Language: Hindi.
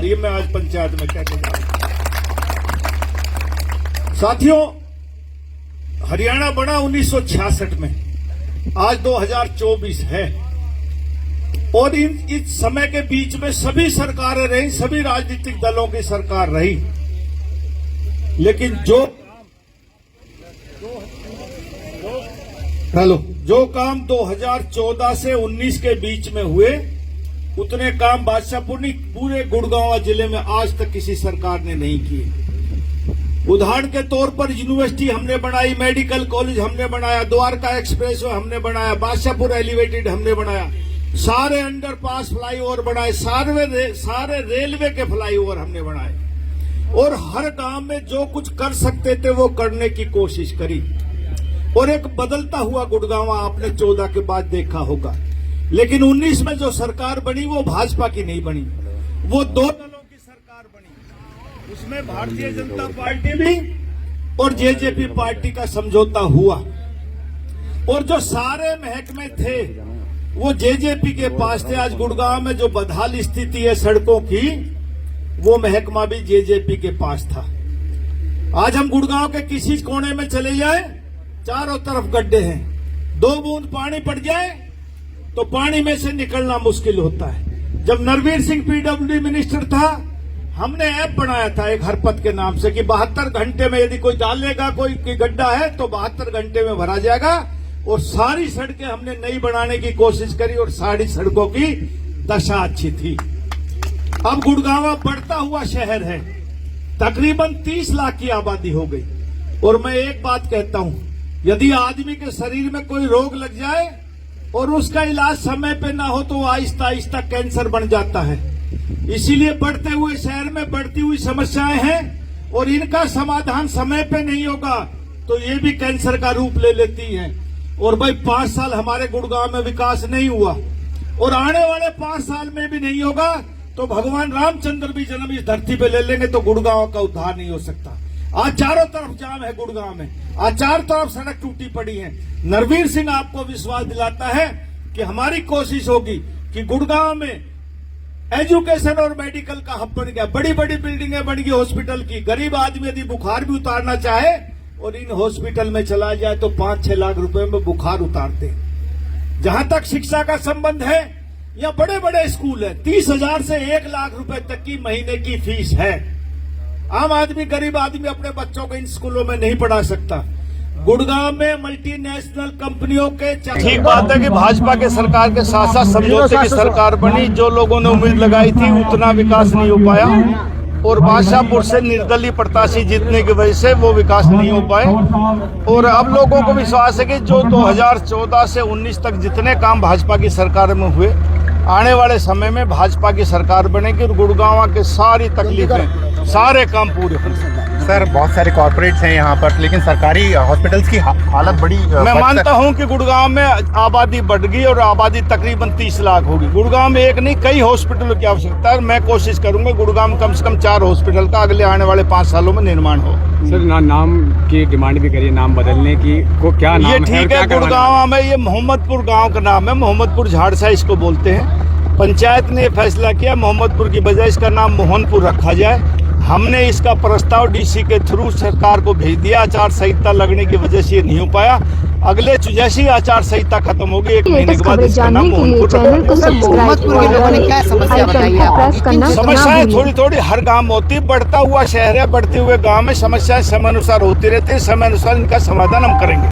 रही है, मैं आज पंचायत में कह के जा रहा हूं। साथियों, हरियाणा बना 1966 में, आज 2024 है और इस समय के बीच में सभी सरकारें रही, सभी राजनीतिक दलों की सरकार रही, लेकिन जो काम 2014 से 19 के बीच में हुए, उतने काम बादशाहपुर नहीं पूरे गुड़गांव जिले में आज तक किसी सरकार ने नहीं किए। उदाहरण के तौर पर यूनिवर्सिटी हमने बनाई, मेडिकल कॉलेज हमने बनाया, द्वारका एक्सप्रेस वे हमने बनाया, बादशाहपुर एलिवेटेड हमने बनाया, सारे अंडरपास फ्लाईओवर बनाए, सारे रेलवे के फ्लाईओवर हमने बनाए और हर गांव में जो कुछ कर सकते थे वो करने की कोशिश करी। और एक बदलता हुआ गुड़गांव आपने 14 के बाद देखा होगा, लेकिन 19 में जो सरकार बनी वो भाजपा की नहीं बनी, वो दो दलों की सरकार बनी। उसमें भारतीय जनता पार्टी भी और जेजेपी पार्टी का समझौता हुआ और जो सारे महकमे थे वो जेजेपी के पास थे। आज गुड़गांव में जो बदहाल स्थिति है सड़कों की, वो महकमा भी जेजेपी के पास था। आज हम गुड़गांव के किसी कोने में चले जाए, चारों तरफ गड्ढे हैं, 2 बूंद पानी पड़ जाए तो पानी में से निकलना मुश्किल होता है। जब नरवीर सिंह पीडब्ल्यूडी मिनिस्टर था, हमने ऐप बनाया था एक हरपत के नाम से कि 72 घंटे में यदि कोई डालेगा, कोई गड्ढा है तो 72 घंटे में भरा जाएगा। और सारी सड़कें हमने नई बनाने की कोशिश करी और सारी सड़कों की दशा अच्छी थी। अब गुड़गांव बढ़ता हुआ शहर है, तकरीबन 30 लाख की आबादी हो गई। और मैं एक बात कहता हूं, यदि आदमी के शरीर में कोई रोग लग जाए और उसका इलाज समय पे ना हो तो आहिस्ता आहिस्ता कैंसर बन जाता है। इसीलिए बढ़ते हुए शहर में बढ़ती हुई समस्याएं हैं और इनका समाधान समय पे नहीं होगा तो ये भी कैंसर का रूप ले लेती हैं। और भाई 5 साल हमारे गुड़गांव में विकास नहीं हुआ और आने वाले 5 साल में भी नहीं होगा तो भगवान रामचंद्र भी जन्म इस धरती पे ले लेंगे तो गुड़गांव का उद्धार नहीं हो सकता। आज चारों तरफ जाम है गुड़गांव में, आज चारों तरफ सड़क टूटी पड़ी है। नरवीर सिंह आपको विश्वास दिलाता है कि हमारी कोशिश होगी कि गुड़गांव में एजुकेशन और मेडिकल का हब बन गया, बड़ी बड़ी बिल्डिंगें बन गई हॉस्पिटल की। गरीब आदमी यदि बुखार भी उतारना चाहे और इन हॉस्पिटल में चला जाए तो 5-6 लाख रुपए में बुखार उतारते। जहां तक शिक्षा का संबंध है, या बड़े बड़े स्कूल है, 30,000 से 1 लाख रुपए तक की महीने की फीस है। आम आदमी, गरीब आदमी अपने बच्चों को इन स्कूलों में नहीं पढ़ा सकता। गुड़गांव में मल्टीनेशनल कंपनियों के ठीक बात है कि भाजपा के सरकार के साथ साथ समझौते की सरकार बनी। जो लोगों ने उम्मीद लगाई थी उतना विकास नहीं हो पाया और बादशाहपुर से निर्दलीय प्रत्याशी जीतने की वजह से वो विकास नहीं हो पाए। और अब लोगों को विश्वास है कि जो 2014 से 19 तक जितने काम भाजपा की सरकार में हुए, आने वाले समय में भाजपा की सरकार बनेगी और गुड़गांव के सारी तकलीफें, सारे काम पूरे हो सकते हैं। सर, बहुत सारे कॉर्पोरेट्स हैं यहाँ पर, लेकिन सरकारी हॉस्पिटल्स की हालत बड़ी मैं मानता हूँ कि गुड़गांव में आबादी बढ़ गई और आबादी तकरीबन 30 लाख होगी। गुड़गांव में एक नहीं कई हॉस्पिटलों की आवश्यकता है। मैं कोशिश करूंगा गुड़गांव में कम से कम 4 हॉस्पिटल का अगले आने वाले 5 सालों में निर्माण हो। सर, नाम की डिमांड भी करिए, नाम बदलने की को क्या नाम ये ठीक है, गुड़गांव में ये मोहम्मदपुर गाँव का नाम है, मोहम्मदपुर झाड़सा इसको बोलते हैं। पंचायत ने फैसला किया मोहम्मदपुर की बजाय इसका नाम मोहनपुर रखा जाए। हमने इसका प्रस्ताव डीसी के थ्रू सरकार को भेज दिया। आचार संहिता लगने की वजह से ये नहीं हो पाया। अगले जैसे ही आचार संहिता खत्म होगी 1 महीने के बाद इसका नाम मोहनपुर समस्याएं थोड़ी थोड़ी हर गांव में होती, बढ़ता हुआ शहर है, बढ़ते हुए गांव में समस्याएं समय अनुसार होती रहती है। समय अनुसार इनका समाधान हम करेंगे।